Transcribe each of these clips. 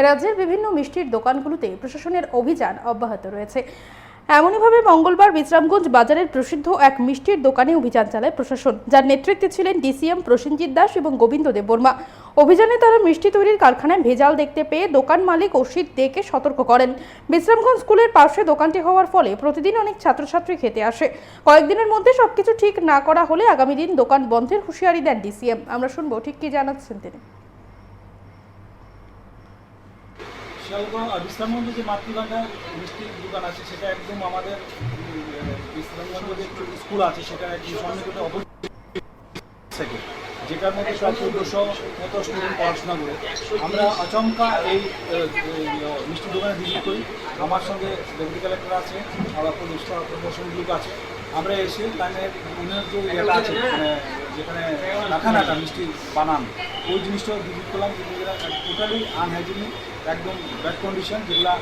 রাজ্যের বিভিন্ন মিষ্টির দোকানগুলোতে প্রশাসনের অভিযান অব্যাহত রয়েছে। এমনইভাবে মঙ্গলবার বিশ্রামগঞ্জ বাজারের প্রসিদ্ধ এক মিষ্টির দোকানে অভিযান চালায় প্রশাসন, যার নেতৃত্বে ছিলেন ডিসিএম প্রসেনজিৎ দাস এবং গোবিন্দ দেববর্মা। অভিযানে তারা মিষ্টি তৈরির কারখানায় ভেজাল দেখতে পেয়ে দোকান মালিক অসিত দেকে সতর্ক করেন। বিশ্রামগঞ্জ স্কুলের পাশে দোকানটি হওয়ার ফলে প্রতিদিন অনেক ছাত্রছাত্রী খেতে আসে। কয়েকদিনের মধ্যে সবকিছু ঠিক না করা হলে আগামী দিন দোকান বন্ধের হুঁশিয়ারি দেন ডিসিএম। আমরা শুনবো ঠিক কি জানাচ্ছেন তিনি। বিশ্রামগঞ্জে যে মাতৃভান্ডার মিষ্টির দোকান আছে সেটা একদম আমাদের বিশ্রামগঞ্জে যে স্কুল আছে সেটা একদম সন্নিকটে অপোজিট থেকে, যেটার মধ্যে প্রায় 1400 মতো স্টুডেন্ট পড়াশোনা করে। আমরা আচমকা এই মিষ্টি দোকানে ভিজিট করি। আমার সঙ্গে ডেপুটি কালেক্টর আছে, আবার পুলিশ প্রশাসন গ্রুপ আছে। আমরা এসে তাদের উনার যে ইয়েটা আছে, যেখানে কারখানাটা মিষ্টি বানান, ওই জিনিসটাও ভিজিট করলাম। যেগুলো টোটালি আনহাইজিনিক, একদম ব্যাড কন্ডিশন, যেগুলা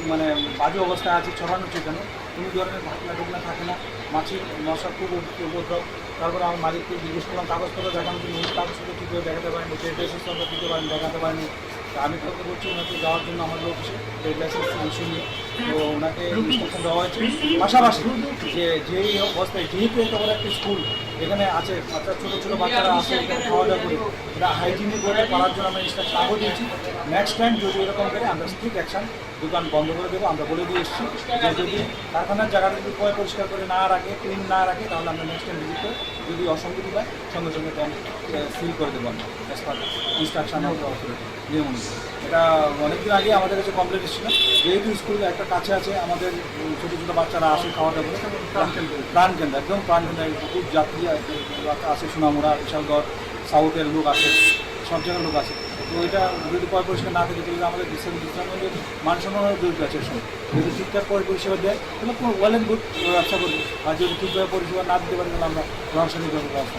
মানে বাজে অবস্থায় আছে, ছড়ানো ছিটানো, কোনো ধরনের ভাটনা টোকনা থাকে না, মাছির মশা খুব উপদ্রব। তারপরে আমার মালিককে জিজ্ঞেস করলাম কাগজপত্র দেখানো, কিন্তু উনি কাগজপত্র ঠিক করে দেখাতে পারেনি, ট্রেড লাইসেন্স দিতে পারেন দেখাতে পারেনি। আমি কথা বলছি ওনাকে যাওয়ার জন্য আমাদের অফিসে ট্রেড লাইসেন্স ইস্যু নিয়ে, তো ওনাকে ইনস্ট্রাকশন দেওয়া হয়েছে। পাশাপাশি যেই অবস্থায়, যেহেতু এত বড় একটা স্কুল এখানে আছে, ছোটো ছোটো বাচ্চারা আছে, এখানে খাওয়া দাওয়া করে, এটা হাইজিনিক করে করার জন্য আমরা ইনস্ট্রাকশন আগেও দিয়েছি। নেক্সট টাইম যদি এরকম করে আমরা স্ট্রিক্ট অ্যাকশন, দোকান বন্ধ করে দেবো। আমরা বলে দিয়ে এসেছি যে যদি কারখানার জায়গাটা যদি পরিষ্কার করে না রাখে, ক্লিন না রাখে, তাহলে আমরা নেক্সট টাইম ভিজিট করে যদি অসঙ্গতি পাই সঙ্গে সঙ্গে ট্যাঙ্ক সিল করে দেবো আমরা অ্যাজ পার ইনস্ট্রাকশন অথরিটি নিয়ম অনুযায়ী। এটা অনেকদিন আগে আমাদের কাছে কমপ্লেন এসেছিল, যেহেতু স্কুল একটা কাছে আছে, আমাদের ছোটো ছোটো বাচ্চারা আসে খাওয়া দাওয়া করে। প্রাণকেন্দ্র, একদম প্রাণকেন্দ্র, খুব যাত্রী আসে, সোনামুড়া, বিশালগড়, সাউথের লোক আসে, সব জায়গার লোক আছে। তো এটা যদি পরিষ্কার না থাকে তাহলে আমাদের বিশ্রামগঞ্জের মান সম্মানের জড়িত আছে। এর সঙ্গে যদি ঠিকঠাক পরিষেবা দেয় তাহলে ওয়েল অ্যান্ড গুড ব্যবসা করবে, আর যদি ঠিকভাবে পরিষেবা না দিতে পারে তাহলে আমরা প্রশাসনিকভাবে ব্যবস্থা